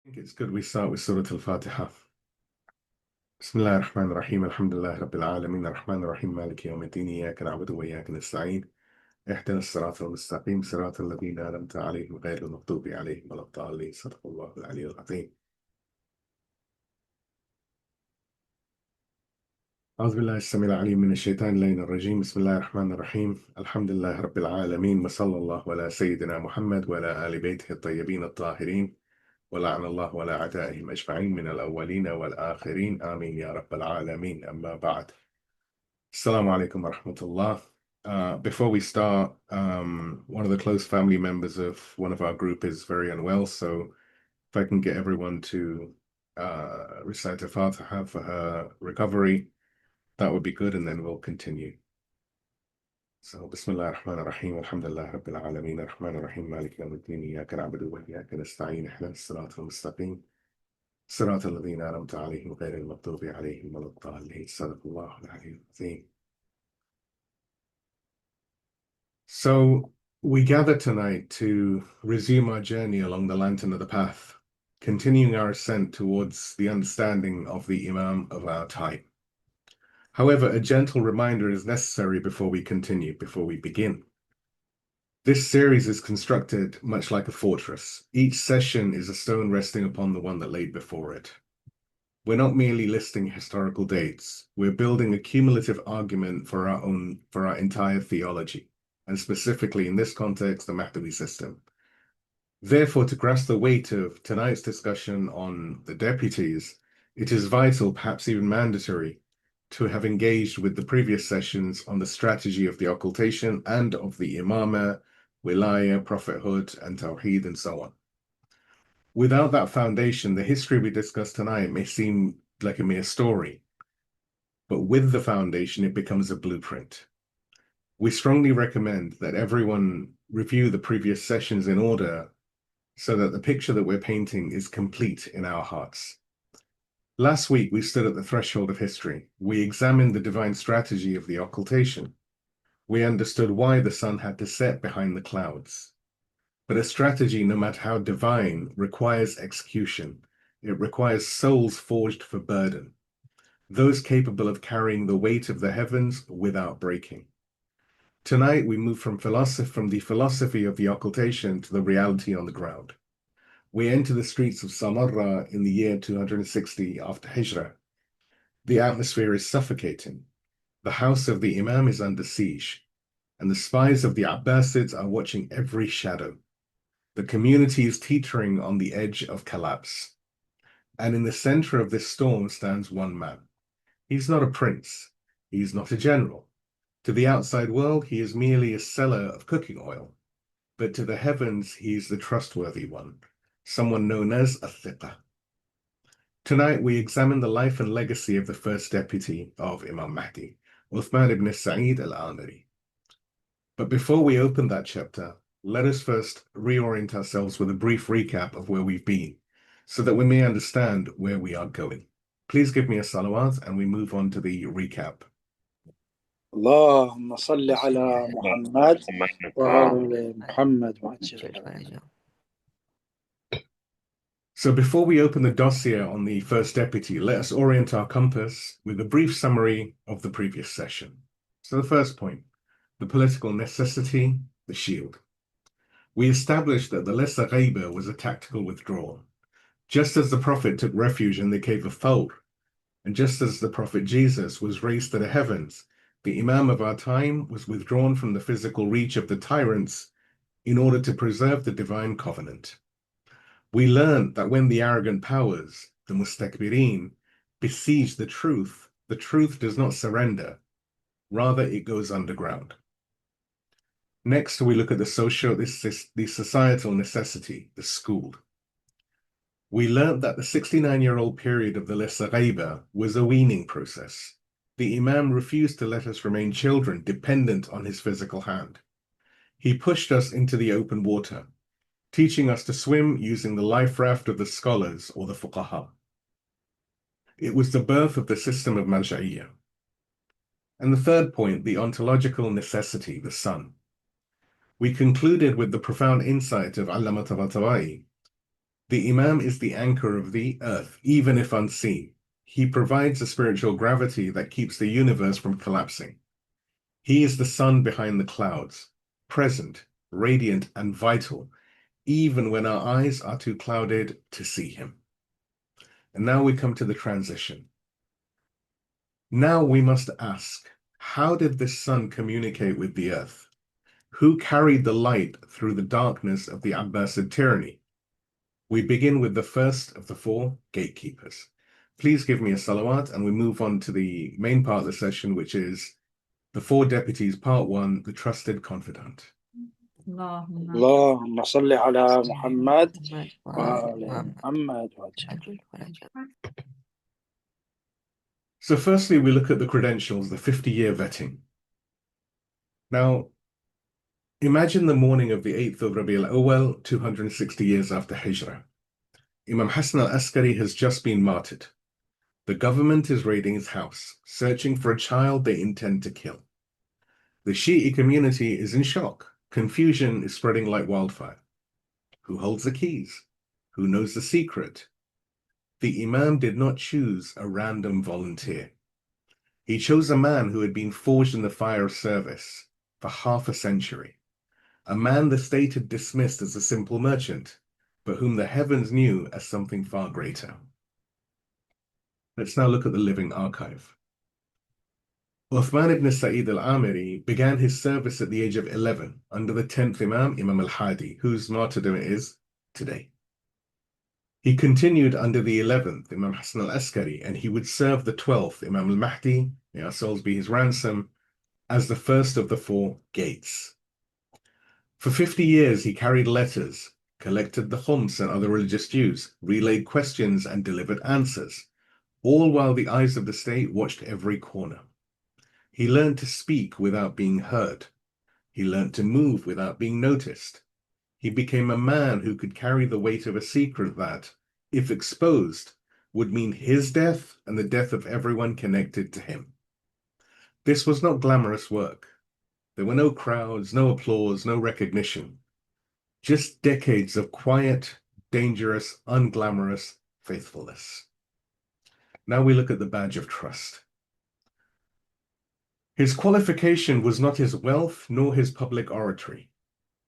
think it's good we start with Surah Al-Fatiha. Bismillah ar-Rahman ar-Rahim, alhamdulillah rabbil alameen, ar-Rahman ar-Rahim, maliki yawmiddin, iyyaka na'budu wa iyyaka nasta'in, ihdina as-sirata al-mustaqim, sirata alladhina an'amta alayhim, ghayri al-maghdubi alayhim wa lad-dallin, sadaqallahu al-'aliyyul 'azim. أعوذ بالله السميع العليم من الشيطان اللعين الرجيم بسم الله الرحمن الرحيم الحمد لله رب العالمين وصلى الله على سيدنا محمد وعلى آل بيته الطيبين الطاهرين ولعن الله ولا أعدائهم أجمعين من الأولين والآخرين آمين يا رب العالمين أما بعد Assalamu alaikum wa rahmatullah. Before we start, one of the close family members of one of our group is very unwell, so if I can get everyone to recite the Fatiha for her recovery, that would be good, and then we'll continue. So, Bismillah ar-Rahman ar-Rahim, alhamdulillah rabbil alameen, ar-Rahman ar-Rahim, maliki yawmiddin, iyyaka na'budu wa iyyaka nasta'in, ihdina as-sirata al-mustaqim, sirata alladhina an'amta alayhim, ghayri al-maghdubi alayhim wa lad-dallin, sadaqallahu al-'aliyyul 'azim. So, we gather tonight to resume our journey along the lantern of the path, continuing our ascent towards the understanding of the Imam of our time. However, a gentle reminder is necessary before we begin. This series is constructed much like a fortress. Each session is a stone resting upon the one that laid before it. We're not merely listing historical dates. We're building a cumulative argument for our entire theology, and specifically in this context, the Mahdawi system. Therefore, to grasp the weight of tonight's discussion on the deputies, it is vital, perhaps even mandatory, to have engaged with the previous sessions on the strategy of the occultation and of the Imamate, Wilayah, prophethood, and Tawheed, and so on. Without that foundation, the history we discuss tonight may seem like a mere story, but with the foundation, it becomes a blueprint. We strongly recommend that everyone review the previous sessions in order so that the picture that we're painting is complete in our hearts. Last week, we stood at the threshold of history. We examined the divine strategy of the occultation. We understood why the sun had to set behind the clouds. But a strategy, no matter how divine, requires execution. It requires souls forged for burden, those capable of carrying the weight of the heavens without breaking. Tonight, we move from the philosophy of the occultation to the reality on the ground. We enter the streets of Samarra in the year 260 after Hijrah. The atmosphere is suffocating. The house of the Imam is under siege, and the spies of the Abbasids are watching every shadow. The community is teetering on the edge of collapse. And in the center of this storm stands one man. He's not a prince. He's not a general. To the outside world, he is merely a seller of cooking oil. But to the heavens, he is the trustworthy one, someone known as al-Thiqah. Tonight, we examine the life and legacy of the first deputy of Imam Mahdi, Uthman ibn Sa'id al-Amri. But before we open that chapter, let us first reorient ourselves with a brief recap of where we've been, so that we may understand where we are going. Please give me a salawat, and we move on to the recap. اللهم صل على محمد وآل محمد. So before we open the dossier on the first deputy, let us orient our compass with a brief summary of the previous session. So the first point, the political necessity, the shield. We established that the lesser ghaiba was a tactical withdrawal. Just as the Prophet took refuge in the cave of Thawr, and just as the Prophet Jesus was raised to the heavens, the Imam of our time was withdrawn from the physical reach of the tyrants in order to preserve the divine covenant. We learned that when the arrogant powers, the mustakbirin, besiege the truth does not surrender. Rather, it goes underground. Next, we look at the societal necessity, the school. We learned that the 69-year-old period of the lesser ghaiba was a weaning process. The Imam refused to let us remain children dependent on his physical hand. He pushed us into the open water, teaching us to swim using the life raft of the scholars or the fuqaha. It was the birth of the system of Mahdawiyyah. And the third point, the ontological necessity, the sun. We concluded with the profound insight of al-Amri The Imam is the anchor of the earth, even if unseen. He provides a spiritual gravity that keeps the universe from collapsing. He is the sun behind the clouds, present, radiant, and vital, even when our eyes are too clouded to see him. And now we come to the transition. Now we must ask, how did this sun communicate with the earth? Who carried the light through the darkness of the Abbasid tyranny? We begin with the first of the four gatekeepers. Please give me a salawat, and we move on to the main part of the session, which is the four deputies, part one, the trusted confidant. اللهم صل على محمد وآل محمد وعجل. So firstly, we look at the credentials, the 50-year vetting. Now, imagine the morning of the 8th of Rabi al-Awwal, 260 years after Hijrah. Imam Hassan al-Askari has just been martyred. The government is raiding his house, searching for a child they intend to kill. The Shi'i community is in shock. Confusion is spreading like wildfire. Who holds the keys? Who knows the secret? The Imam did not choose a random volunteer. He chose a man who had been forged in the fire of service for half a century, a man the state had dismissed as a simple merchant, but whom the heavens knew as something far greater. Let's now look at the living archive. Uthman ibn Sa'id al-Amri began his service at the age of 11 under the 10th Imam, Imam al-Hadi, whose martyrdom it is today. He continued under the 11th Imam Hassan al-Askari, and he would serve the 12th Imam al-Mahdi, may our souls be his ransom, as the first of the four gates. For 50 years he carried letters, collected the khums and other religious dues, relayed questions and delivered answers, all while the eyes of the state watched every corner. He learned to speak without being heard. He learned to move without being noticed. He became a man who could carry the weight of a secret that, if exposed, would mean his death and the death of everyone connected to him. This was not glamorous work. There were no crowds, no applause, no recognition. Just decades of quiet, dangerous, unglamorous faithfulness. Now we look at the badge of trust. His qualification was not his wealth nor his public oratory.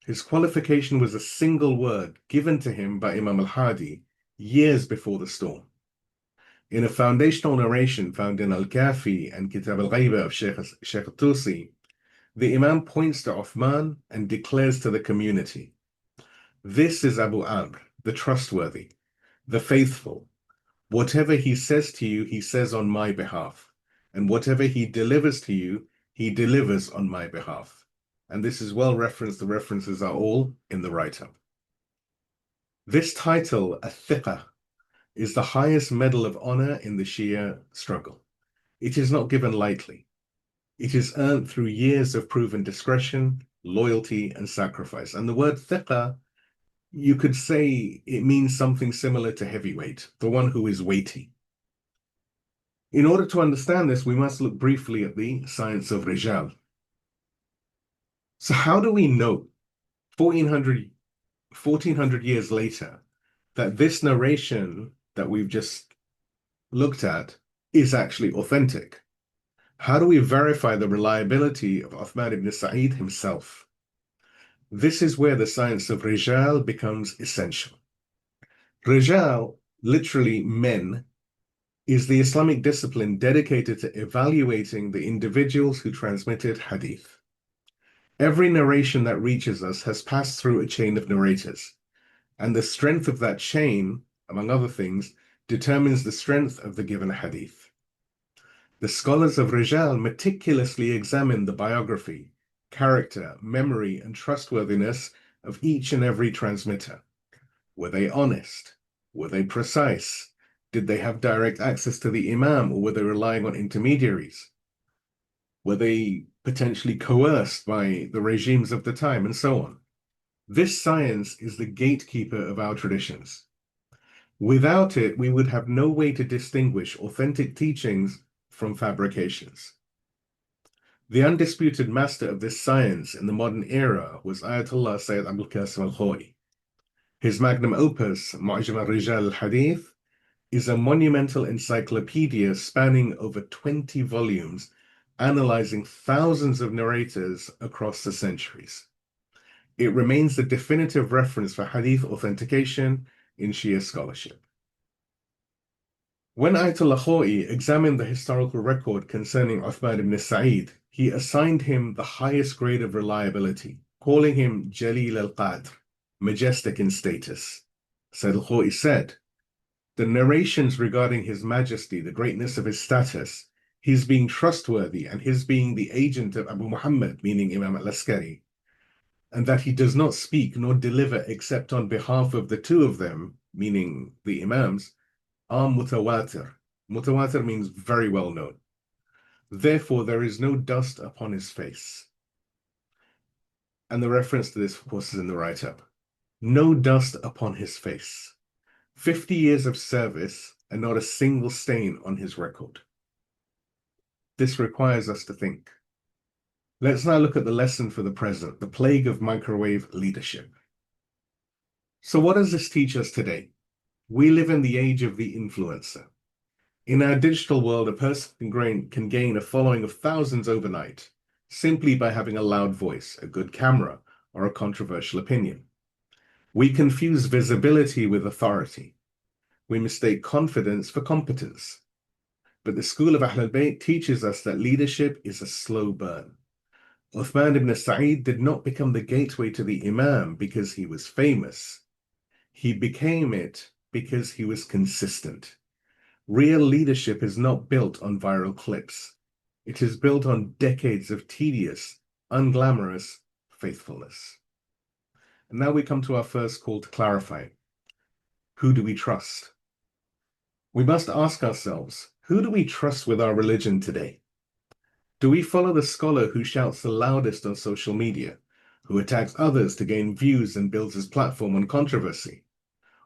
His qualification was a single word given to him by Imam al-Hadi years before the storm. In a foundational narration found in al-Kafi and Kitab al-Ghaiba of Sheikh al-Tusi, the Imam points to Uthman and declares to the community, "This is Abu Amr, the trustworthy, the faithful. Whatever he says to you, he says on my behalf. And whatever he delivers to you, he delivers on my behalf." And this is well referenced. The references are all in the write-up. This title, al-Thiqah, is the highest medal of honor in the Shia struggle. It is not given lightly. It is earned through years of proven discretion, loyalty, and sacrifice. And the word thiqah, you could say it means something similar to heavyweight, the one who is weighty. In order to understand this, we must look briefly at the Science of Rijal. So how do we know 1400 years later that this narration that we've just looked at is actually authentic? How do we verify the reliability of Uthman ibn Sa'id himself? This is where the Science of Rijal becomes essential. Rijal, literally men, is the Islamic discipline dedicated to evaluating the individuals who transmitted hadith. Every narration that reaches us has passed through a chain of narrators, and the strength of that chain, among other things, determines the strength of the given hadith. The scholars of Rijal meticulously examine the biography, character, memory, and trustworthiness of each and every transmitter. Were they honest? Were they precise? Did they have direct access to the Imam, or were they relying on intermediaries? Were they potentially coerced by the regimes of the time, and so on? This science is the gatekeeper of our traditions. Without it, we would have no way to distinguish authentic teachings from fabrications. The undisputed master of this science in the modern era was Ayatullah Sayyed Abu al-Qasim al-Khui. His magnum opus, Mu'jam al-Rijal al-Hadith, is a monumental encyclopedia spanning over 20 volumes, analyzing thousands of narrators across the centuries. It remains the definitive reference for hadith authentication in Shia scholarship. When Ayatullah Khui examined the historical record concerning Uthman ibn Sa'id, he assigned him the highest grade of reliability, calling him Jalil al-Qadr, majestic in status. Sayyid al-Khui said, the narrations regarding his majesty, the greatness of his status, his being trustworthy and his being the agent of Abu Muhammad, meaning Imam al-Askari, and that he does not speak nor deliver except on behalf of the two of them, meaning the Imams, are mutawatir. Mutawatir means very well known. Therefore, there is no dust upon his face. And the reference to this, of course, is in the write-up. No dust upon his face. 50 years of service and not a single stain on his record. This requires us to think. Let's now look at the lesson for the present, the plague of microwave leadership. So what does this teach us today? We live in the age of the influencer. In our digital world, a person can gain a following of thousands overnight, simply by having a loud voice, a good camera, or a controversial opinion. We confuse visibility with authority. We mistake confidence for competence. But the school of Ahlulbayt teaches us that leadership is a slow burn. Uthman ibn Sa'id did not become the gateway to the Imam because he was famous. He became it because he was consistent. Real leadership is not built on viral clips. It is built on decades of tedious, unglamorous faithfulness. And now we come to our first call to clarify. Who do we trust? We must ask ourselves, who do we trust with our religion today? Do we follow the scholar who shouts the loudest on social media, who attacks others to gain views and builds his platform on controversy?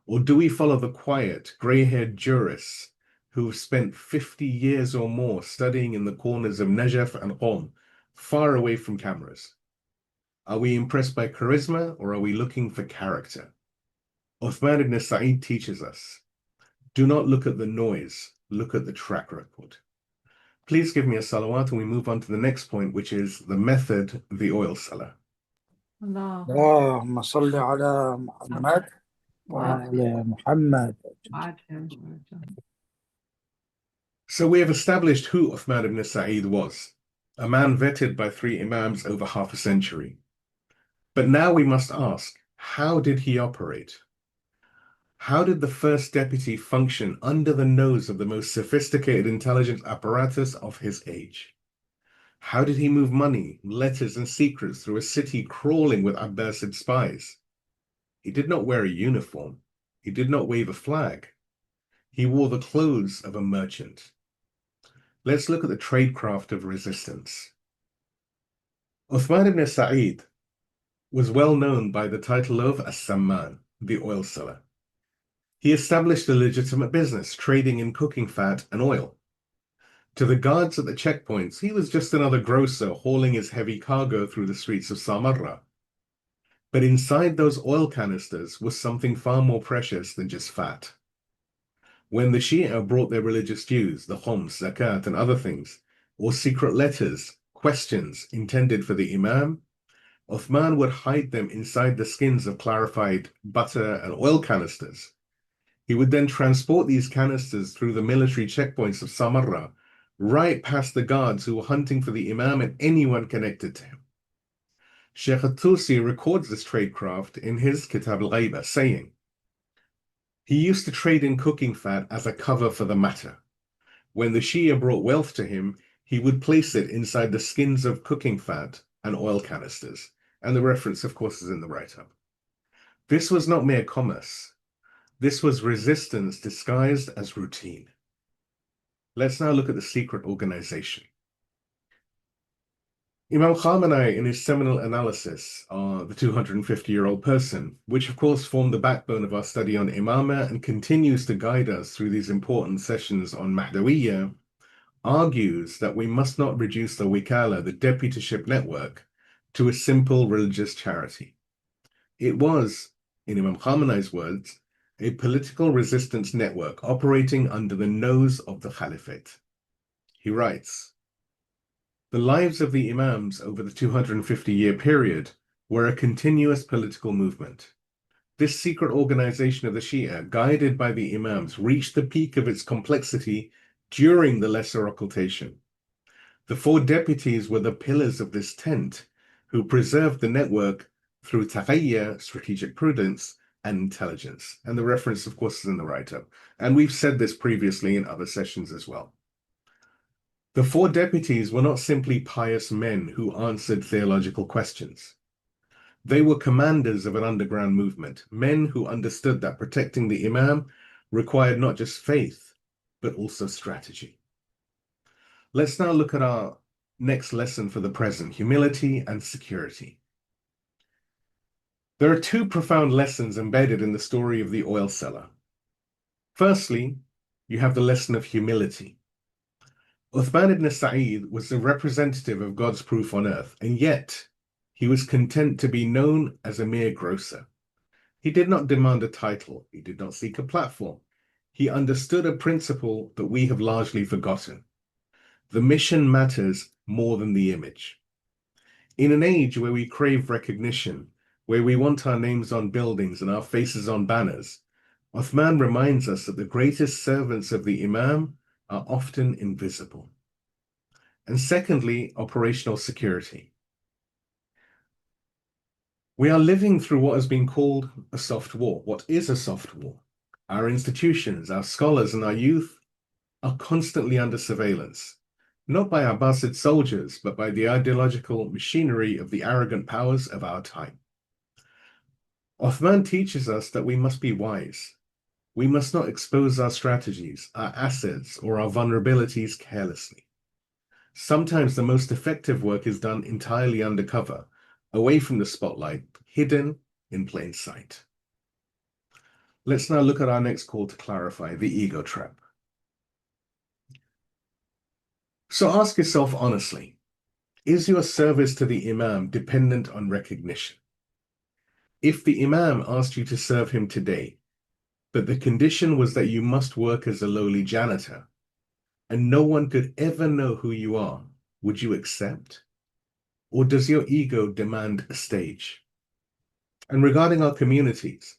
Or do we follow the quiet, grey-haired jurists who have spent 50 years or more studying in the corners of Najaf and Qom, far away from cameras? Are we impressed by charisma, or are we looking for character? Uthman ibn Sa'id teaches us, do not look at the noise, look at the track record. Please give me a salawat and we move on to the next point, which is the method, the oil seller. اللهم صل على محمد وعلى محمد. So we have established who Uthman ibn Sa'id was, a man vetted by 3 Imams over half a century. But now we must ask, how did he operate? How did the first deputy function under the nose of the most sophisticated intelligence apparatus of his age? How did he move money, letters, and secrets through a city crawling with Abbasid spies? He did not wear a uniform. He did not wave a flag. He wore the clothes of a merchant. Let's look at the tradecraft of resistance. Uthman ibn Sa'id was well known by the title of as-Samman, the oil seller. He established a legitimate business, trading in cooking fat and oil. To the guards at the checkpoints, he was just another grocer hauling his heavy cargo through the streets of Samarra. But inside those oil canisters was something far more precious than just fat. When the Shia brought their religious dues, the khums, zakat, and other things, or secret letters, questions intended for the Imam, Uthman would hide them inside the skins of clarified butter and oil canisters. He would then transport these canisters through the military checkpoints of Samarra, right past the guards who were hunting for the Imam and anyone connected to him. Sheikh al-Tusi records this tradecraft in his Kitab al-Ghaiba, saying, he used to trade in cooking fat as a cover for the matter. When the Shia brought wealth to him, he would place it inside the skins of cooking fat and oil canisters. And the reference, of course, is in the write-up. This was not mere commerce. This was resistance disguised as routine. Let's now look at the secret organization. Imam Khamenei, in his seminal analysis on the 250-year-old person, which of course formed the backbone of our study on Imamah and continues to guide us through these important sessions on Mahdawiyyah, argues that we must not reduce the Wikalah, the deputyship network, to a simple religious charity. It was In Imam Khamenei's words, a political resistance network operating under the nose of the Caliphate. He writes, the lives of the Imams over the 250-year period were a continuous political movement. This secret organization of the Shia, guided by the Imams, reached the peak of its complexity during the Lesser Occultation. The 4 deputies were the pillars of this tent, who preserved the network through taqiyya, strategic prudence, and intelligence. And the reference, of course, is in the write-up. And we've said this previously in other sessions as well. The 4 deputies were not simply pious men who answered theological questions. They were commanders of an underground movement, men who understood that protecting the Imam required not just faith, but also strategy. Let's now look at our next lesson for the present, humility and security. There are 2 profound lessons embedded in the story of the oil seller. Firstly, you have the lesson of humility. Uthman ibn Sa'id was the representative of God's proof on earth, and yet he was content to be known as a mere grocer. He did not demand a title. He did not seek a platform. He understood a principle that we have largely forgotten. The mission matters more than the image. In an age where we crave recognition, where we want our names on buildings and our faces on banners, Uthman reminds us that the greatest servants of the Imam are often invisible. And secondly, operational security. We are living through what has been called a soft war. What is a soft war? Our institutions, our scholars, and our youth are constantly under surveillance, not by Abbasid soldiers, but by the ideological machinery of the arrogant powers of our time. Uthman teaches us that we must be wise. We must not expose our strategies, our assets, or our vulnerabilities carelessly. Sometimes the most effective work is done entirely undercover, away from the spotlight, hidden in plain sight. Let's now look at our next call to clarify, the ego trap. So ask yourself honestly, is your service to the Imam dependent on recognition? If the Imam asked you to serve him today, but the condition was that you must work as a lowly janitor, and no one could ever know who you are, would you accept? Or does your ego demand a stage? And regarding our communities,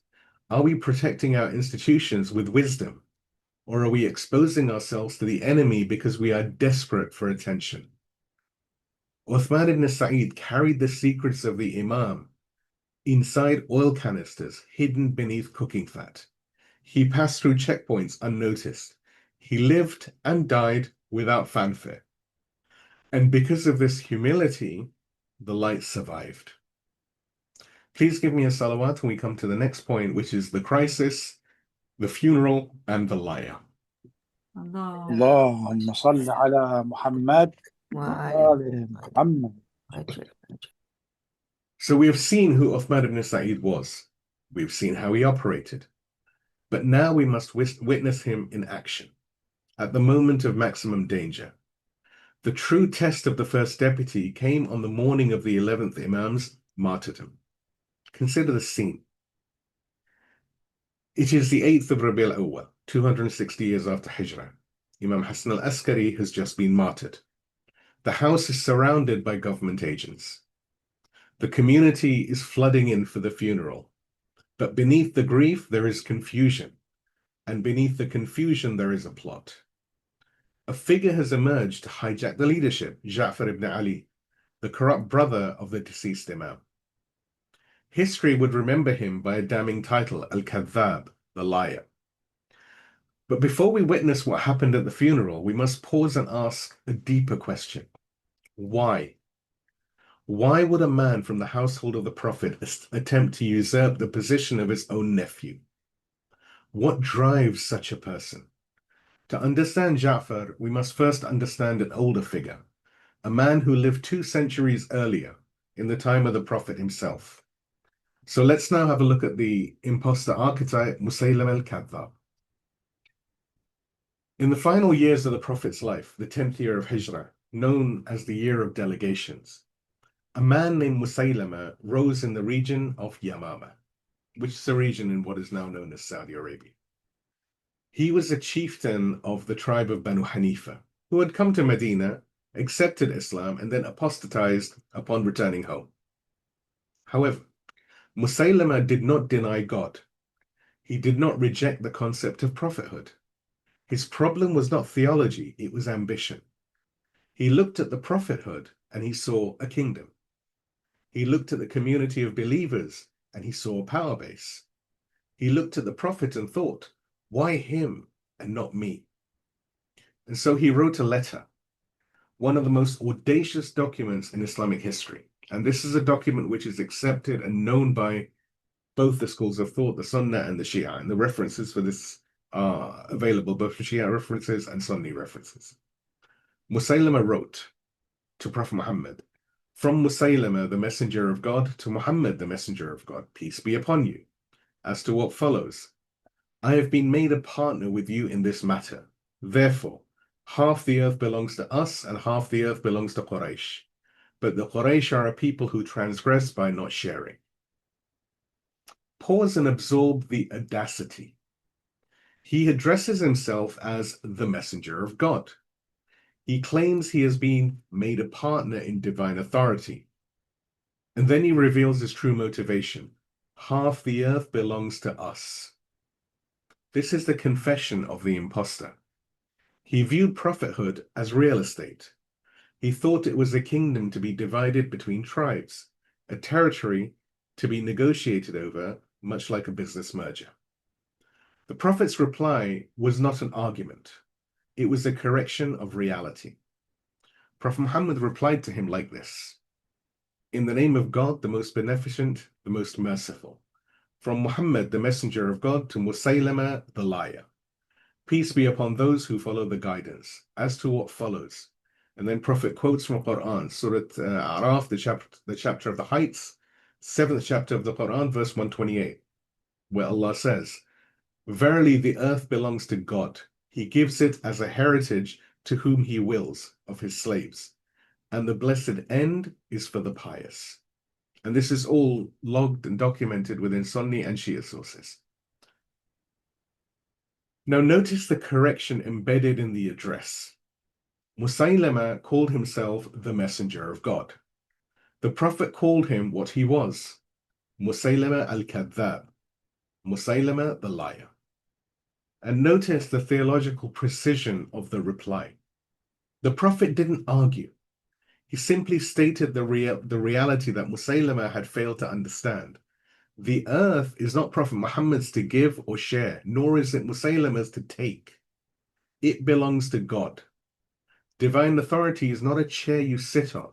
are we protecting our institutions with wisdom, or are we exposing ourselves to the enemy because we are desperate for attention? Uthman ibn Sa'id carried the secrets of the Imam inside oil canisters hidden beneath cooking fat. He passed through checkpoints unnoticed. He lived and died without fanfare. And because of this humility, the light survived. Please give me a salawat when we come to the next point, which is the crisis, the funeral, and the liar. اللهم صل على محمد وآل محمد. So we have seen who Uthman ibn Sa'id was. We've seen how he operated. But now we must witness him in action, at the moment of maximum danger. The true test of the first deputy came on the morning of the 11th Imam's martyrdom. Consider the scene. It is the 8th of Rabi al-Awwal, 260 years after Hijrah. Imam Hassan al-Askari has just been martyred. The house is surrounded by government agents. The community is flooding in for the funeral. But beneath the grief, there is confusion. And beneath the confusion, there is a plot. A figure has emerged to hijack the leadership, Ja'far ibn Ali, the corrupt brother of the deceased Imam. History would remember him by a damning title, al-Kadhdhab, the liar. But before we witness what happened at the funeral, we must pause and ask a deeper question. Why? Why would a man from the household of the Prophet attempt to usurp the position of his own nephew? What drives such a person? To understand Ja'far, we must first understand an older figure, a man who lived 2 centuries earlier, in the time of the Prophet himself. So let's now have a look at the imposter archetype, Musaylim al-Kadhdhab. In the final years of the Prophet's life, the 10th year of Hijrah, known as the year of delegations, a man named Musaylama rose in the region of Yamama. which is a region in what is now known as Saudi Arabia. He was a chieftain of the tribe of Banu Hanifa, who had come to Medina, accepted Islam, and then apostatized upon returning home. However, Musaylama did not deny God. He did not reject the concept of prophethood. His problem was not theology, it was ambition. He looked at the prophethood and he saw a kingdom. He looked at the community of believers and he saw a power base. He looked at the prophet and thought, why him and not me? And so he wrote a letter, one of the most audacious documents in Islamic history. And this is a document which is accepted and known by both the schools of thought, the Sunnah and the Shia. And the references for this are available, both for Shia references and Sunni references. Musaylama wrote to Prophet Muhammad, from Musaylama, the messenger of God, to Muhammad, the messenger of God, peace be upon you, as to what follows. I have been made a partner with you in this matter. Therefore, half the earth belongs to us and half the earth belongs to Quraysh. But the Quraysh are a people who transgress by not sharing. Pause and absorb the audacity. He addresses himself as the messenger of God. He claims he has been made a partner in divine authority. And then he reveals his true motivation. Half the earth belongs to us. This is the confession of the impostor. He viewed prophethood as real estate. He thought it was a kingdom to be divided between tribes, a territory to be negotiated over, much like a business merger. The prophet's reply was not an argument. It was a correction of reality. Prophet Muhammad replied to him like this: in the name of God, the most beneficent, the most merciful. From Muhammad, the messenger of God, to Musaylama, the liar. Peace be upon those who follow the guidance, as to what follows. And then Prophet quotes from Quran, Surah Araf, the chapter of the heights, 7th chapter of the Quran, verse 128, where Allah says, verily the earth belongs to God. He gives it as a heritage to whom he wills of his slaves. And the blessed end is for the pious. And this is all logged and documented within Sunni and Shia sources. Now notice the correction embedded in the address. Musaylama called himself the messenger of God. The Prophet called him what he was, Musaylama al-Kadhdhab, Musaylama the liar. And notice the theological precision of the reply. The Prophet didn't argue. He simply stated the reality that Musaylama had failed to understand. The earth is not Prophet Muhammad's to give or share, nor is it Musaylama's to take. It belongs to God. Divine authority is not a chair you sit on.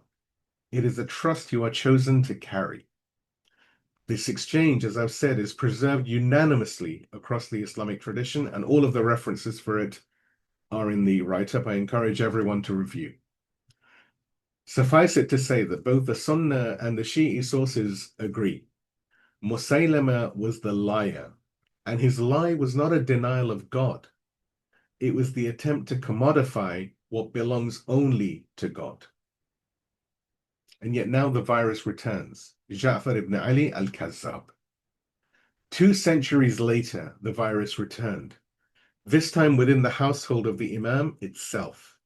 It is a trust you are chosen to carry. This exchange, as I've said, is preserved unanimously across the Islamic tradition, and all of the references for it are in the write-up. I encourage everyone to review. Suffice it to say that both the Sunnah and the Shi'i sources agree. Musaylama was the liar, and his lie was not a denial of God. It was the attempt to commodify what belongs only to God. And yet now the virus returns. Ja'far ibn Ali al-Kadhdhab. 2 centuries later, the virus returned, this time within the household of the Imam itself.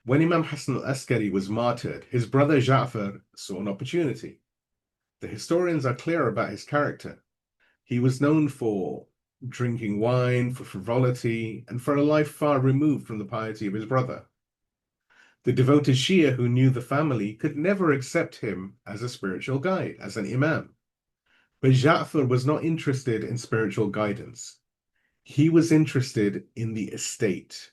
When Imam Hassan al-Askari was martyred, his brother Ja'far saw an opportunity. The historians are clear about his character. He was known for drinking wine, for frivolity, and for a life far removed from the piety of his brother. The devoted Shia who knew the family could never accept him as a spiritual guide, as an Imam. But Ja'far was not interested in spiritual guidance. He was interested in the estate.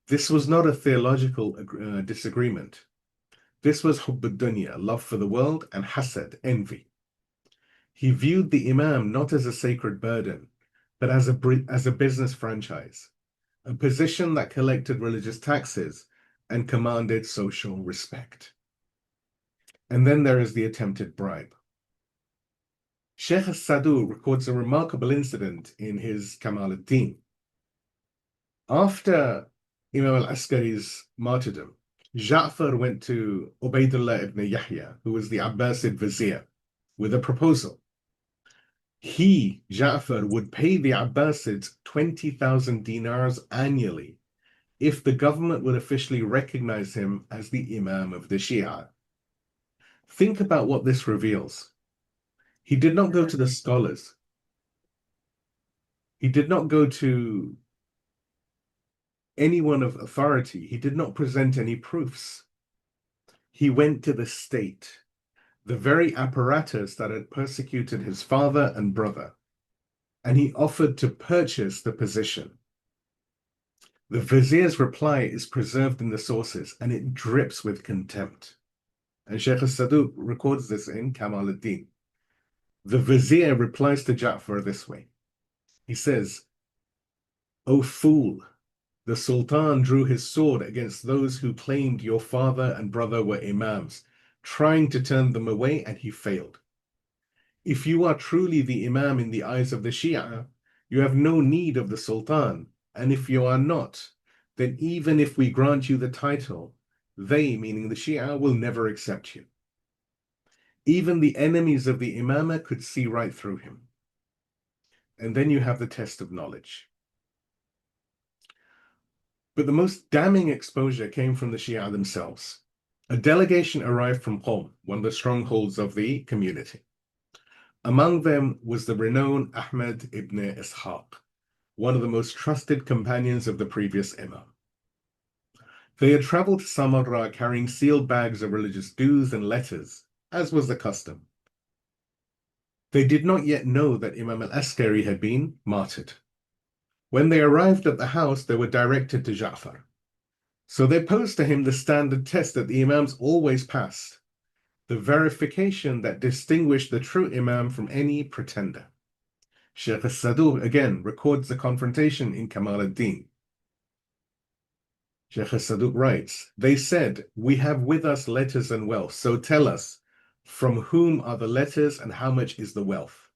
This was not a theological disagreement. This was hubb ad-dunya, love for the world, and hasad, envy. He viewed the Imam not as a sacred burden, but as a business franchise, a position that collected religious taxes and commanded social respect. And then there is the attempted bribe. Sheikh al-Sadu records a remarkable incident in his Kamal ad-Din. After Imam al-Askari's martyrdom, Ja'far went to Ubaydullah ibn Yahya, who was the Abbasid vizier, with a proposal. He, Ja'far, would pay the Abbasids 20,000 dinars annually if the government would officially recognize him as the Imam of the Shia. Think about what this reveals. He did not go to the scholars. He did not go to anyone of authority. He did not present any proofs. He went to the state, the very apparatus that had persecuted his father and brother, and he offered to purchase the position. The vizier's reply is preserved in the sources, and it drips with contempt. And Sheikh al-Saduq records this in Kamal ad-Din. The vizier replies to Ja'far this way. He says, "O fool, the Sultan drew his sword against those who claimed your father and brother were Imams, trying to turn them away, and he failed. If you are truly the Imam in the eyes of the Shia, you have no need of the Sultan, and if you are not, then even if we grant you the title, they, meaning the Shia, will never accept you. Even the enemies of the Imamah could see right through him." And then you have the test of knowledge. But the most damning exposure came from the Shia themselves. A delegation arrived from Qom, one of the strongholds of the community. Among them was the renowned Ahmad ibn Ishaq, one of the most trusted companions of the previous Imam. They had traveled to Samarra carrying sealed bags of religious dues and letters, as was the custom. They did not yet know that Imam al-Askari had been martyred. When they arrived at the house, they were directed to Ja'far. So they posed to him the standard test that the Imams always passed, the verification that distinguished the true Imam from any pretender. Sheikh al-Saduq again records the confrontation in Kamal ad-Din. Sheikh al-Saduq writes, "They said, 'We have with us letters and wealth, so tell us, from whom are the letters and how much is the wealth?'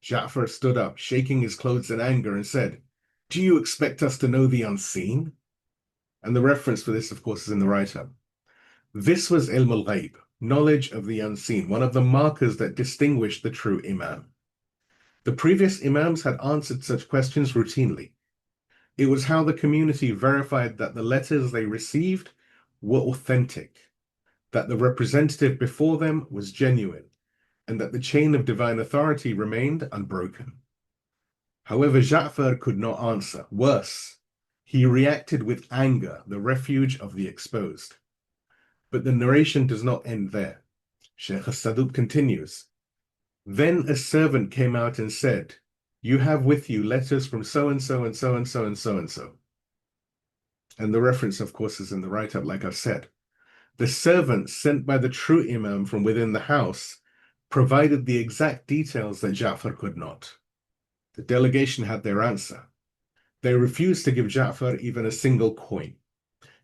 Ja'far stood up, shaking his clothes in anger, and said, 'Do you expect us to know the unseen?'" And the reference for this, of course, is in the write-up. This was ilm al-ghayb, knowledge of the unseen, one of the markers that distinguished the true Imam. The previous Imams had answered such questions routinely. It was how the community verified that the letters they received were authentic, that the representative before them was genuine, and that the chain of divine authority remained unbroken. However, Ja'far could not answer. Worse, he reacted with anger, the refuge of the exposed. But the narration does not end there. Sheikh al-Saduq continues, "Then a servant came out and said, 'You have with you letters from so-and-so and so-and-so and so-and-so.'" And the reference, of course, is in the write-up, like I've said. The servant sent by the true Imam from within the house provided the exact details that Ja'far could not. The delegation had their answer. They refused to give Ja'far even a single coin.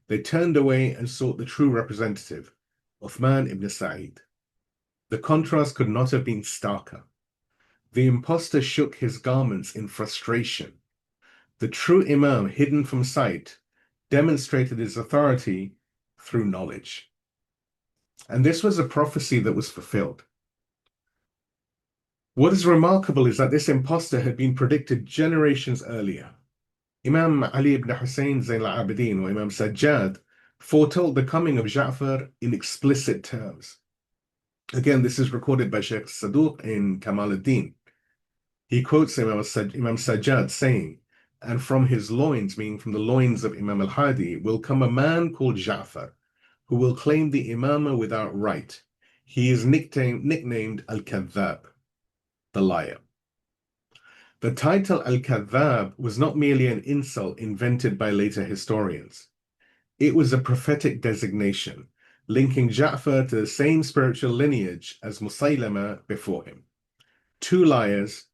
They turned away and sought the true representative, Uthman ibn Sa'id. The contrast could not have been starker. The impostor shook his garments in frustration. The true Imam, hidden from sight, demonstrated his authority through knowledge. And this was a prophecy that was fulfilled. What is remarkable is that this impostor had been predicted generations earlier. Imam Ali ibn Hussein Zayn al-Abidin or Imam Sajjad foretold the coming of Ja'far in explicit terms. Again, this is recorded by Sheikh Saduq in Kamal ad-Din. He quotes Imam Sajjad saying, "And from his loins, meaning from the loins of Imam al-Hadi, will come a man called Ja'far, who will claim the Imamah without right. He is nicknamed al-Kadhdhab, the liar." The title al-Kadhdhab was not merely an insult invented by later historians. It was a prophetic designation, linking Ja'far to the same spiritual lineage as Musaylama before him. Two liars,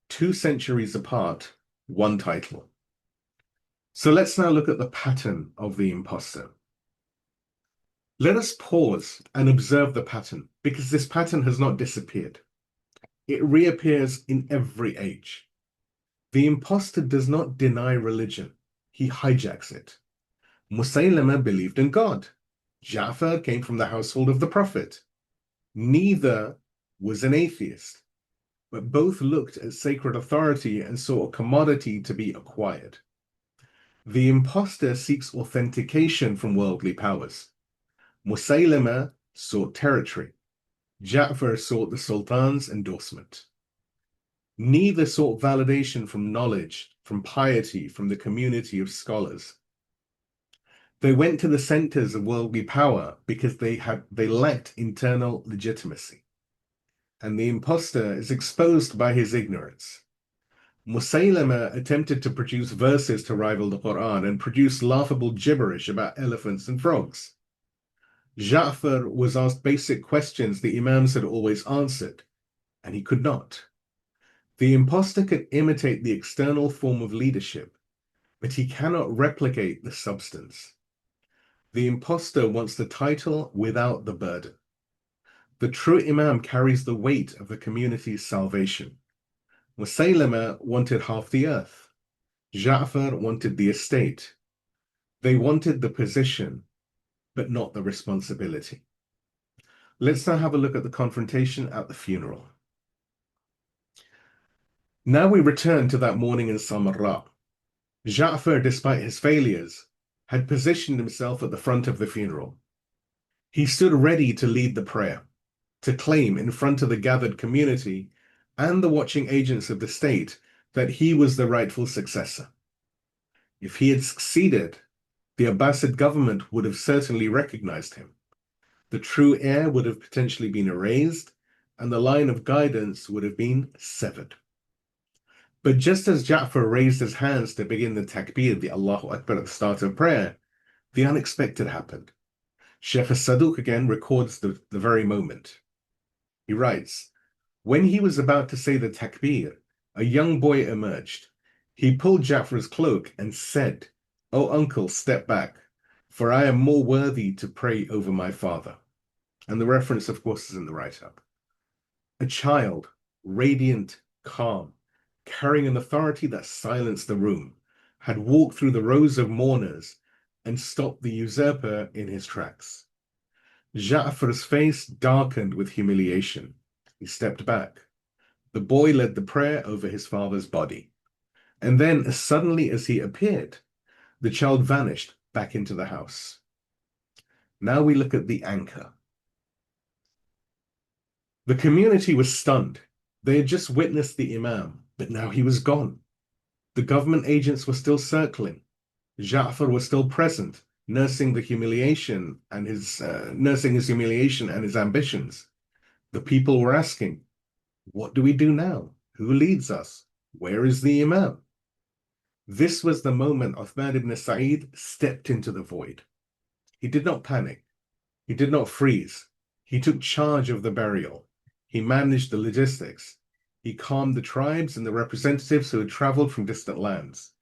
2 centuries apart, one title. So let's now look at the pattern of the impostor. Let us pause and observe the pattern, because this pattern has not disappeared. It reappears in every age. The impostor does not deny religion, he hijacks it. Musaylama believed in God. Ja'far came from the household of the Prophet. Neither was an atheist. but both looked at sacred authority and saw a commodity to be acquired. The impostor seeks authentication from worldly powers. Musaylama sought territory. Ja'far sought the Sultan's endorsement. Neither sought validation from knowledge, from piety, from the community of scholars. They went to the centers of worldly power because they lacked internal legitimacy. And the impostor is exposed by his ignorance. Musaylama attempted to produce verses to rival the Quran and produce laughable gibberish about elephants and frogs. Ja'far was asked basic questions the Imams had always answered, and he could not. The impostor can imitate the external form of leadership, but he cannot replicate the substance. The impostor wants the title without the burden. The true Imam carries the weight of the community's salvation. Musaylama wanted half the earth. Ja'far wanted the estate. They wanted the position, but not the responsibility. Let's now have a look at the confrontation at the funeral. Now we return to that morning in Samarra. Ja'far, despite his failures, had positioned himself at the front of the funeral. He stood ready to lead the prayer, to claim in front of the gathered community and the watching agents of the state that he was the rightful successor. If he had succeeded, the Abbasid government would have certainly recognized him. The true heir would have potentially been erased, and the line of guidance would have been severed. But just as Ja'far raised his hands to begin the takbir, the Allahu Akbar at the start of prayer, the unexpected happened. Sheikh al-Sadiq again records the very moment. He writes, when he was about to say the takbir, a young boy emerged. He pulled Ja'far's cloak and said, "Oh, uncle, step back, for I am more worthy to pray over my father." And the reference, of course, is in the write-up. A child, radiant, calm, carrying an authority that silenced the room, had walked through the rows of mourners and stopped the usurper in his tracks. Ja'far's face darkened with humiliation. He stepped back. The boy led the prayer over his father's body. And then, as suddenly as he appeared, the child vanished back into the house. Now we look at the anchor. The community was stunned. They had just witnessed the Imam, but now he was gone. The government agents were still circling. Ja'far was still present, nursing his humiliation and his ambitions. The people were asking, what do we do now? Who leads us? Where is the Imam? This was the moment Uthman ibn Sa'id stepped into the void. He did not panic. He did not freeze. He took charge of the burial. He managed the logistics. He calmed the tribes and the representatives who had traveled from distant lands.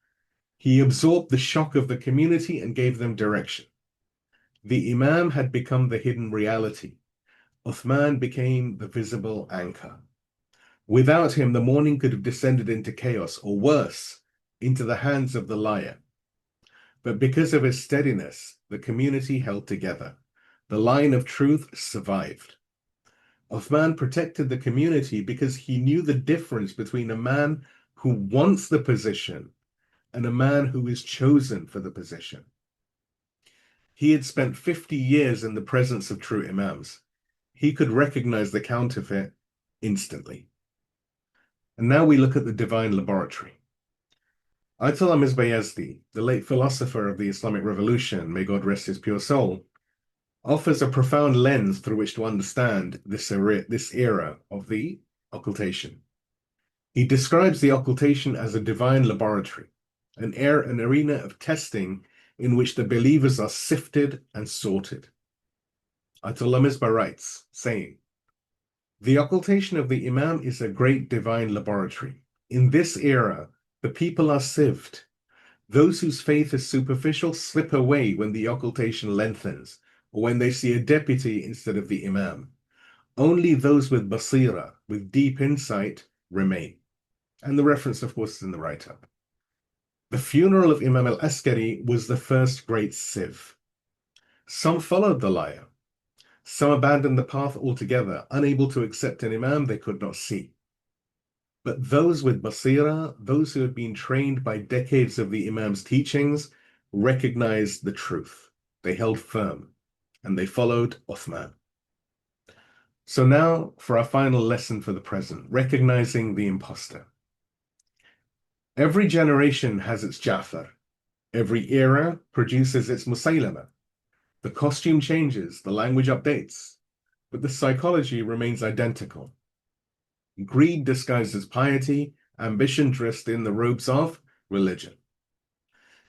He absorbed the shock of the community and gave them direction. The Imam had become the hidden reality. Uthman became the visible anchor. Without him, the morning could have descended into chaos, or worse, into the hands of the liar. But because of his steadiness, the community held together. The line of truth survived. Uthman protected the community because he knew the difference between a man who wants the position and a man who is chosen for the position. He had spent 50 years in the presence of true Imams. He could recognize the counterfeit instantly. And now we look at the divine laboratory. Ayatollah Misbah, the late philosopher of the Islamic Revolution, may God rest his pure soul, offers a profound lens through which to understand this era of the occultation. He describes the occultation as a divine laboratory, an arena of testing in which the believers are sifted and sorted. Ayatollah Misbah writes, saying, "The occultation of the Imam is a great divine laboratory. In this era, the people are sieved. Those whose faith is superficial slip away when the occultation lengthens, or when they see a deputy instead of the Imam. Only those with basira, with deep insight, remain." And the reference, of course, is in the write-up. The funeral of Imam al-Askari was the first great sieve. Some followed the liar. Some abandoned the path altogether, unable to accept an Imam they could not see. But those with basira, those who had been trained by decades of the Imam's teachings, recognized the truth. They held firm, and they followed Uthman. So now for our final lesson for the present, recognizing the imposter. Every generation has its Ja'far. Every era produces its Musaylama. The costume changes, the language updates, but the psychology remains identical. Greed disguises piety, ambition dressed in the robes of religion.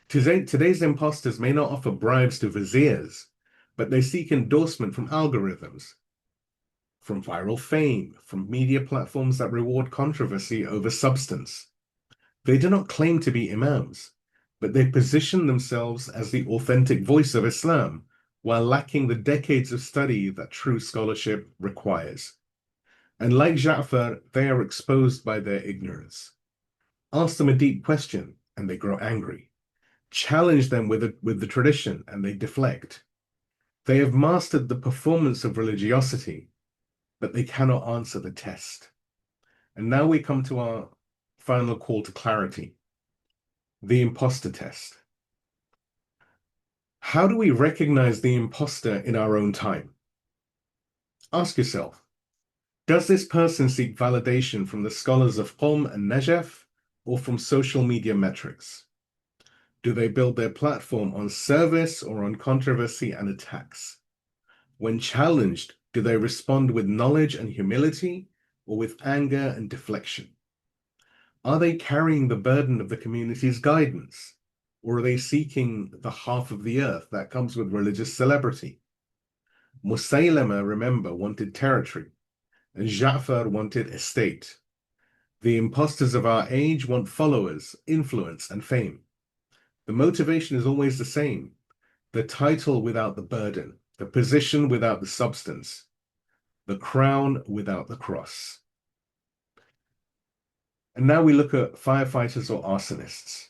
Today's imposters may not offer bribes to viziers, but they seek endorsement from algorithms, from viral fame, from media platforms that reward controversy over substance. They do not claim to be imams, but they position themselves as the authentic voice of Islam, while lacking the decades of study that true scholarship requires. And like Ja'far, they are exposed by their ignorance. Ask them a deep question, and they grow angry. Challenge them with the tradition, and they deflect. They have mastered the performance of religiosity, but they cannot answer the test. And now we come to our final call to clarity, the imposter test. How do we recognize the imposter in our own time? Ask yourself, does this person seek validation from the scholars of Qom and Najaf, or from social media metrics? Do they build their platform on service or on controversy and attacks? When challenged, do they respond with knowledge and humility, or with anger and deflection? Are they carrying the burden of the community's guidance, or are they seeking the half of the earth that comes with religious celebrity? Musaylama, remember, wanted territory, and Ja'far wanted estate. The imposters of our age want followers, influence, and fame. The motivation is always the same: the title without the burden, the position without the substance, the crown without the cross. And now we look at firefighters or arsonists.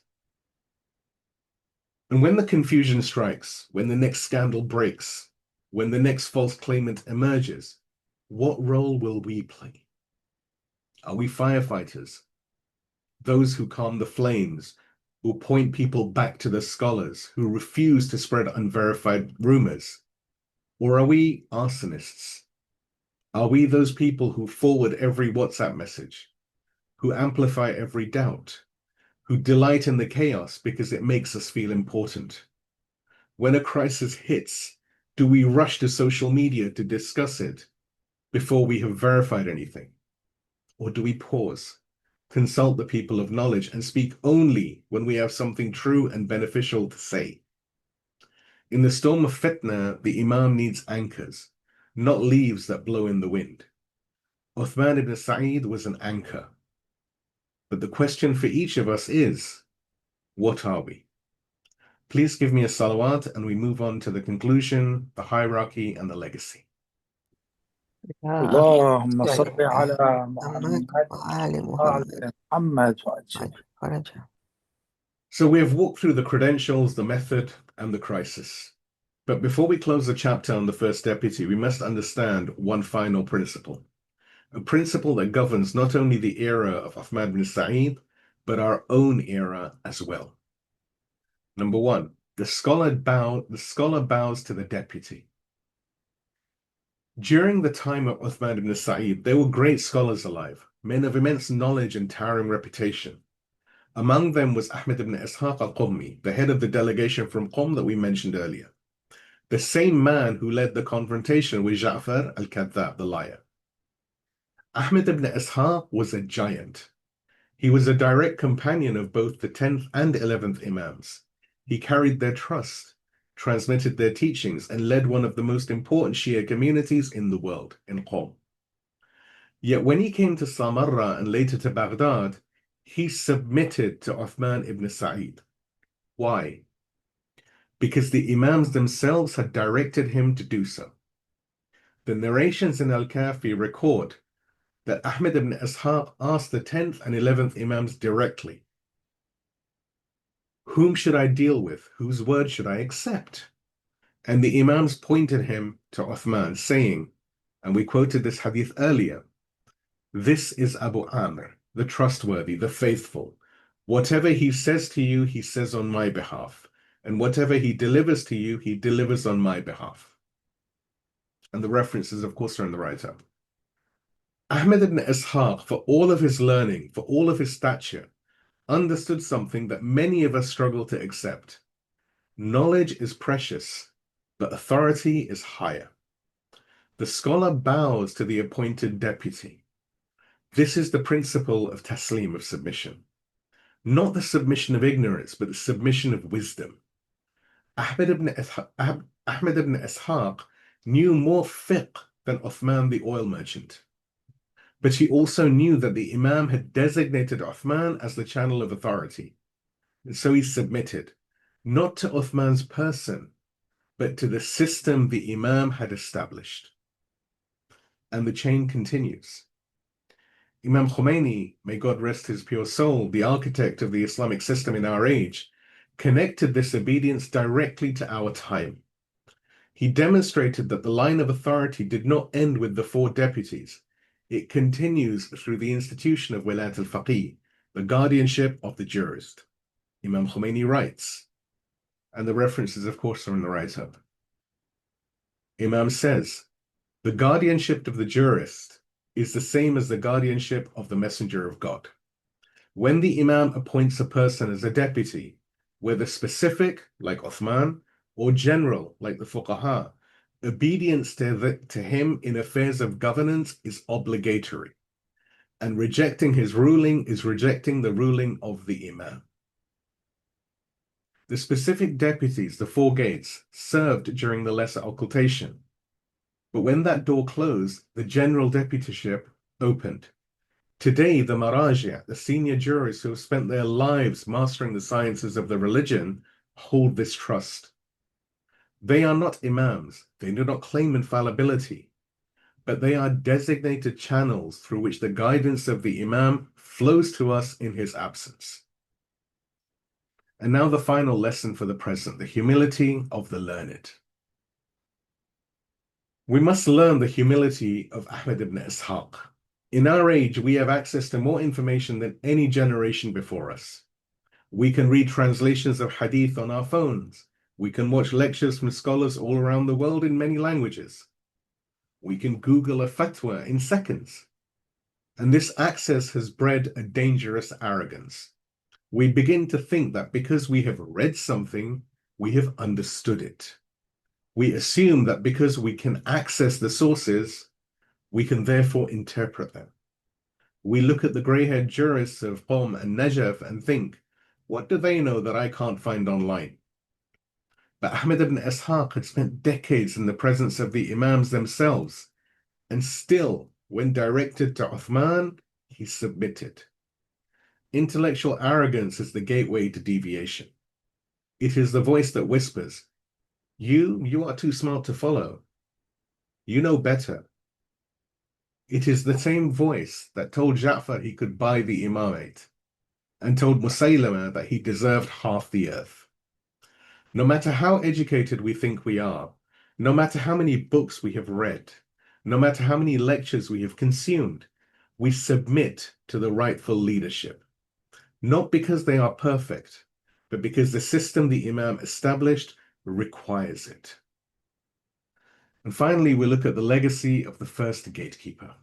And when the confusion strikes, when the next scandal breaks, when the next false claimant emerges, what role will we play? Are we firefighters? Those who calm the flames, who point people back to the scholars, who refuse to spread unverified rumors? Or are we arsonists? Are we those people who forward every WhatsApp message, who amplify every doubt, who delight in the chaos because it makes us feel important? When a crisis hits, do we rush to social media to discuss it before we have verified anything? Or do we pause, consult the people of knowledge, and speak only when we have something true and beneficial to say? In the storm of fitna, the Imam needs anchors, not leaves that blow in the wind. Uthman ibn Sa'id was an anchor. But the question for each of us is, what are we? Please give me a salawat and we move on to the conclusion, the hierarchy, and the legacy. اللهم صل على محمد محمد وآل وآل محمد محمد وعجل. So we have walked through the credentials, the method, and the crisis. But before we close the chapter on the first deputy, we must understand one final principle. A principle that governs not only the era of Uthman ibn Sa'id, but our own era as well. Number one, the scholar bows to the deputy. During the time of Uthman ibn Sa'id, there were great scholars alive, men of immense knowledge and towering reputation. Among them was Ahmad ibn Ishaq al-Qummi, the head of the delegation from Qom that we mentioned earlier, the same man who led the confrontation with Ja'far al-Kadhdhab, the liar. Ahmad ibn Ishaq was a giant. He was a direct companion of both the 10th and 11th Imams. He carried their trust, transmitted their teachings, and led one of the most important Shia communities in the world, in Qom. Yet when he came to Samarra and later to Baghdad, he submitted to Uthman ibn Sa'id. Why? Because the Imams themselves had directed him to do so. The narrations in al-Kafi record that Ahmad ibn Ishaq asked the 10th and 11th Imams directly, "Whom should I deal with? Whose word should I accept?" And the Imams pointed him to Uthman, saying, and we quoted this hadith earlier, "This is Abu Amr, the trustworthy, the faithful. Whatever he says to you, he says on my behalf. And whatever he delivers to you, he delivers on my behalf. And the references, of course, are in the write-up. Ahmed ibn Ishaq, for all of his learning, for all of his stature, understood something that many of us struggle to accept. Knowledge is precious, but authority is higher. The scholar bows to the appointed deputy. This is the principle of taslim, of submission. Not the submission of ignorance, but the submission of wisdom. Ahmed ibn Ishaq knew more fiqh than Uthman the oil merchant. But he also knew that the Imam had designated Uthman as the channel of authority. And so he submitted, not to Uthman's person, but to the system the Imam had established. And the chain continues. Imam Khomeini, may God rest his pure soul, the architect of the Islamic system in our age, connected this obedience directly to our time. He demonstrated that the line of authority did not end with the 4 deputies. It continues through the institution of Wilayat al-Faqih, the guardianship of the jurist. Imam Khomeini writes, and the references, of course, are in the write-up. Imam says, the guardianship of the jurist is the same as the guardianship of the messenger of God. When the Imam appoints a person as a deputy, whether specific, like Uthman, or general, like the Fuqaha, obedience to him in affairs of governance is obligatory, and rejecting his ruling is rejecting the ruling of the Imam. The specific deputies, the 4 gates, served during the lesser occultation, but when that door closed, the general deputyship opened. Today, the Marajia, the senior jurists who have spent their lives mastering the sciences of the religion, hold this trust. They are not Imams, they do not claim infallibility, but they are designated channels through which the guidance of the Imam flows to us in his absence. And now the final lesson for the present, the humility of the learned. We must learn the humility of Ahmed ibn Ishaq. In our age, we have access to more information than any generation before us. We can read translations of hadith on our phones. We can watch lectures from scholars all around the world in many languages. We can Google a fatwa in seconds. And this access has bred a dangerous arrogance. We begin to think that because we have read something, we have understood it. We assume that because we can access the sources, we can therefore interpret them. We look at the grey-haired jurists of Qom and Najaf and think, what do they know that I can't find online? But Ahmed ibn Ishaq had spent decades in the presence of the Imams themselves, and still, when directed to Uthman, he submitted. Intellectual arrogance is the gateway to deviation. It is the voice that whispers, you are too smart to follow. You know better. It is the same voice that told Ja'far he could buy the Imamate and told Musaylama that he deserved half the earth. No matter how educated we think we are, no matter how many books we have read, no matter how many lectures we have consumed, we submit to the rightful leadership. Not because they are perfect, but because the system the Imam established requires it. And finally, we look at the legacy of the first gatekeeper.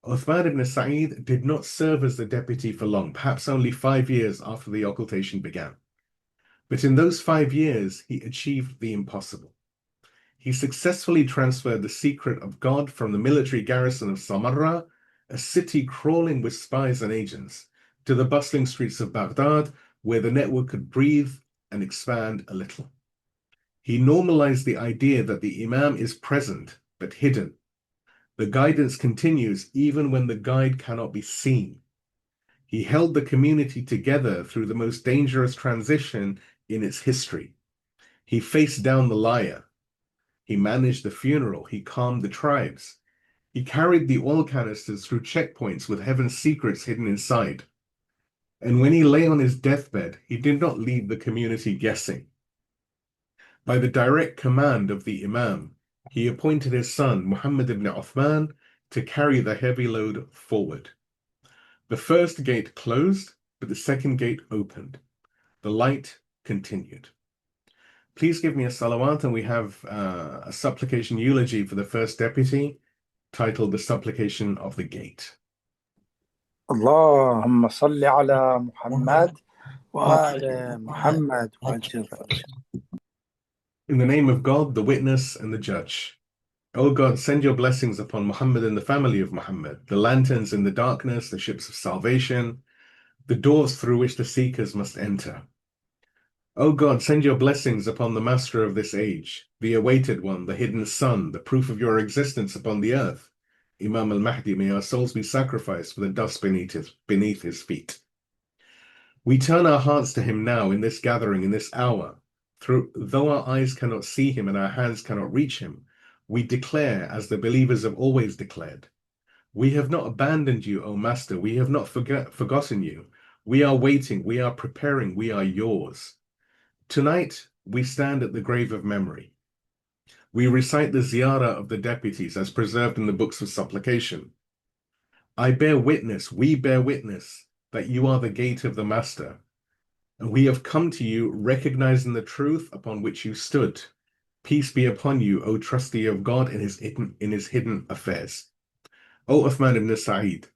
Uthman ibn Sa'id did not serve as the deputy for long, perhaps only 5 years after the occultation began. But in those 5 years, he achieved the impossible. He successfully transferred the secret of God from the military garrison of Samarra, a city crawling with spies and agents, to the bustling streets of Baghdad, where the network could breathe and expand a little. He normalized the idea that the Imam is present, but hidden. The guidance continues even when the guide cannot be seen. He held the community together through the most dangerous transition in its history. He faced down the liar. He managed the funeral. He calmed the tribes. He carried the oil canisters through checkpoints with heaven's secrets hidden inside. And when he lay on his deathbed, he did not leave the community guessing. By the direct command of the Imam, he appointed his son, Muhammad ibn Uthman, to carry the heavy load forward. The first gate closed, but the second gate opened. The light continued. Please give me a salawat, and we have a supplication eulogy for the first deputy, titled The Supplication of the Gate. اللهم صل على محمد وعلى محمد وعجل فرجه. In the name of God, the witness and the judge. O God, send your blessings upon Muhammad and the family of Muhammad, the lanterns in the darkness, the ships of salvation, the doors through which the seekers must enter. O God, send your blessings upon the master of this age, the awaited one, the hidden sun, the proof of your existence upon the earth. Imam al-Mahdi, may our souls be sacrificed for the dust beneath his feet. We turn our hearts to him now in this gathering, in this hour. Though our eyes cannot see him and our hands cannot reach him, we declare, as the believers have always declared, we have not abandoned you, O Master. We have not forgotten you. We are waiting. We are preparing. We are yours. Tonight, we stand at the grave of memory. We recite the ziyarah of the deputies as preserved in the books of supplication. I bear witness, we bear witness, that you are the gate of the Master. And we have come to you recognizing the truth upon which you stood. Peace be upon you, O trustee of God in his hidden affairs. O Uthman ibn Sa'id,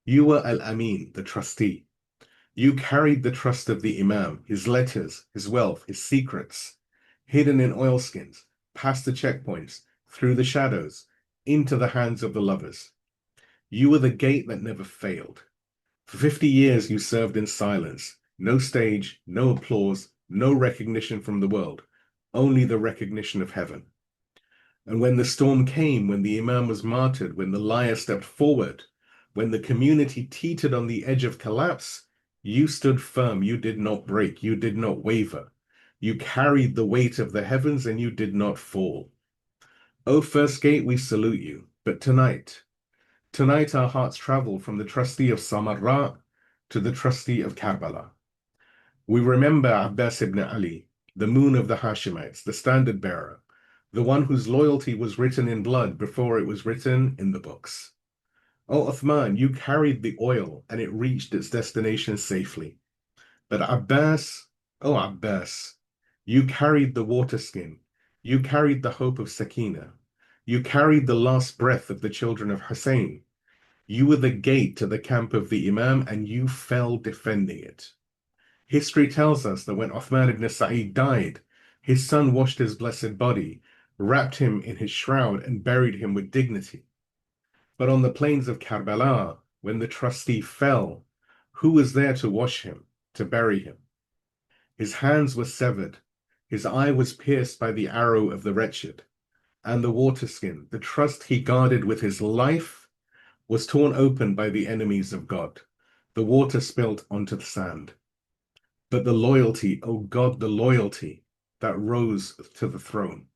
you were al-Amin, the trustee. You carried the trust of the Imam, his letters, his wealth, his secrets, hidden in oilskins, past the checkpoints, through the shadows, into the hands of the lovers. You were the gate that never failed. For 50 years you served in silence. No stage, no applause, no recognition from the world, only the recognition of heaven. And when the storm came, when the Imam was martyred, when the liar stepped forward, when the community teetered on the edge of collapse, you stood firm, you did not break, you did not waver. You carried the weight of the heavens and you did not fall. O first gate, we salute you. But tonight our hearts travel from the trustee of Samarra to the trustee of Karbala. We remember Abbas ibn Ali, the moon of the Hashemites, the standard bearer, the one whose loyalty was written in blood before it was written in the books. O Uthman, you carried the oil and it reached its destination safely. But Abbas, you carried the water skin. You carried the hope of Sakina. You carried the last breath of the children of Hussein. You were the gate to the camp of the Imam and you fell defending it. History tells us that when Uthman ibn Sa'id died, his son washed his blessed body, wrapped him in his shroud and buried him with dignity. But on the plains of Karbala, when the trustee fell, who was there to wash him, to bury him? His hands were severed, his eye was pierced by the arrow of the wretched, and the water skin, the trust he guarded with his life, was torn open by the enemies of God. The water spilt onto the sand. But the loyalty, oh God, the loyalty that rose to the throne.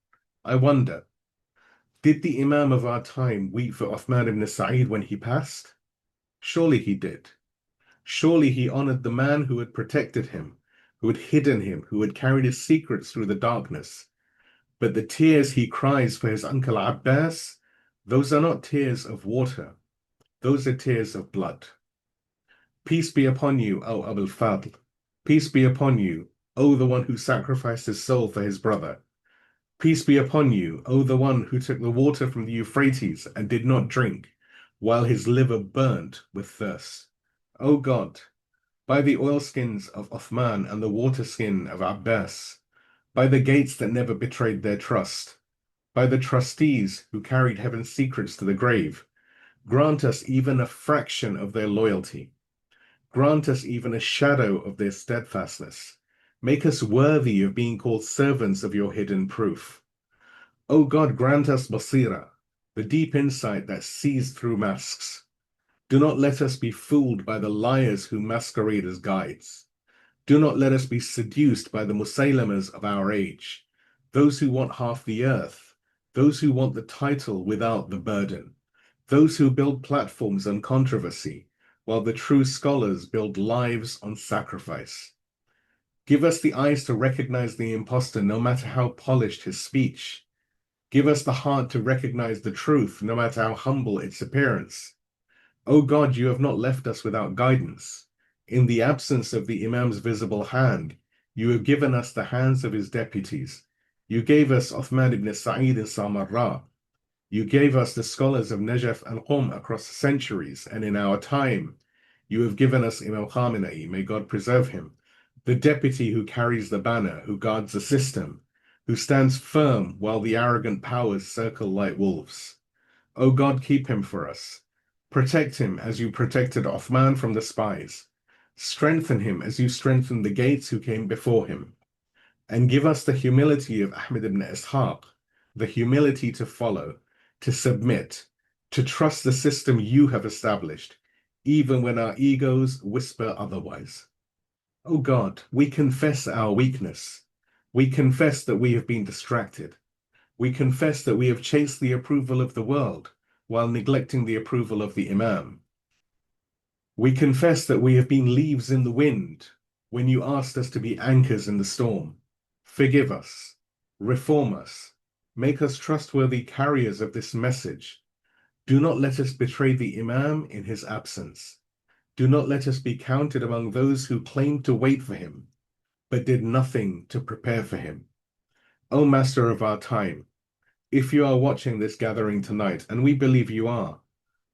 I wonder, did the Imam of our time weep for Uthman ibn Sa'id when he passed? Surely he did. Surely he honored the man who had protected him, who had hidden him, who had carried his secrets through the darkness. But the tears he cries for his uncle Abbas, those are not tears of water. Those are tears of blood. Peace be upon you, O Abul Fadl. Peace be upon you, O the one who sacrificed his soul for his brother. Peace be upon you, O the one who took the water from the Euphrates and did not drink, while his liver burnt with thirst. O God, by the oilskins of Uthman and the water skin of Abbas, by the gates that never betrayed their trust, by the trustees who carried heaven's secrets to the grave, grant us even a fraction of their loyalty. Grant us even a shadow of their steadfastness. Make us worthy of being called servants of your hidden proof. O God, grant us basira, the deep insight that sees through masks. Do not let us be fooled by the liars who masquerade as guides. Do not let us be seduced by the Musaylamas of our age, those who want half the earth, those who want the title without the burden, those who build platforms on controversy, while the true scholars build lives on sacrifice. Give us the eyes to recognize the impostor, no matter how polished his speech. Give us the heart to recognize the truth, no matter how humble its appearance. O God, you have not left us without guidance. In the absence of the Imam's visible hand, you have given us the hands of his deputies. You gave us Uthman ibn Sa'id in Samarra. You gave us the scholars of Najaf and Qum across the centuries, and in our time, you have given us Imam Khamenei, may God preserve him, the deputy who carries the banner, who guards the system, who stands firm while the arrogant powers circle like wolves. O God, keep him for us. Protect him as you protected Uthman from the spies. Strengthen him as you strengthened the gates who came before him. And give us the humility of Ahmed ibn Ishaq, the humility to follow, to submit, to trust the system you have established, even when our egos whisper otherwise. O God, we confess our weakness. We confess that we have been distracted. We confess that we have chased the approval of the world while neglecting the approval of the Imam. We confess that we have been leaves in the wind when you asked us to be anchors in the storm. Forgive us, reform us, make us trustworthy carriers of this message. Do not let us betray the Imam in his absence. Do not let us be counted among those who claimed to wait for him, but did nothing to prepare for him. O Master of our time, if you are watching this gathering tonight, and we believe you are,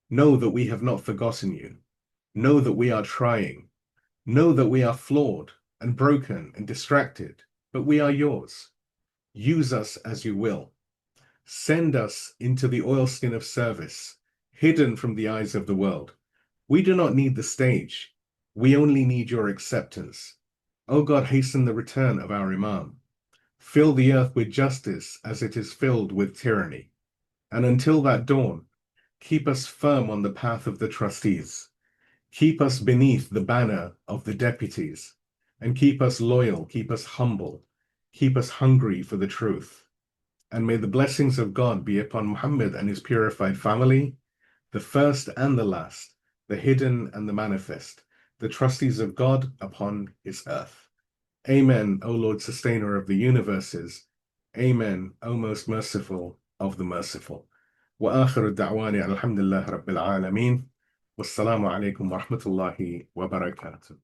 know that we have not forgotten you. Know that we are trying. Know that we are flawed and broken and distracted, but we are yours. Use us as you will. Send us into the oilskin of service, hidden from the eyes of the world. We do not need the stage. We only need your acceptance. O God, hasten the return of our Imam. Fill the earth with justice as it is filled with tyranny. And until that dawn, keep us firm on the path of the trustees. Keep us beneath the banner of the deputies. And keep us loyal, keep us humble, keep us hungry for the truth. And may the blessings of God be upon Muhammad and his purified family, the first and the last, the hidden and the manifest, the trustees of God upon his earth. Amen, O Lord, sustainer of the universes. Amen, O most merciful of the merciful. Wa akhiru da'wani alhamdulillah rabbil alameen. Wassalamu alaikum wa rahmatullahi wa barakatuh.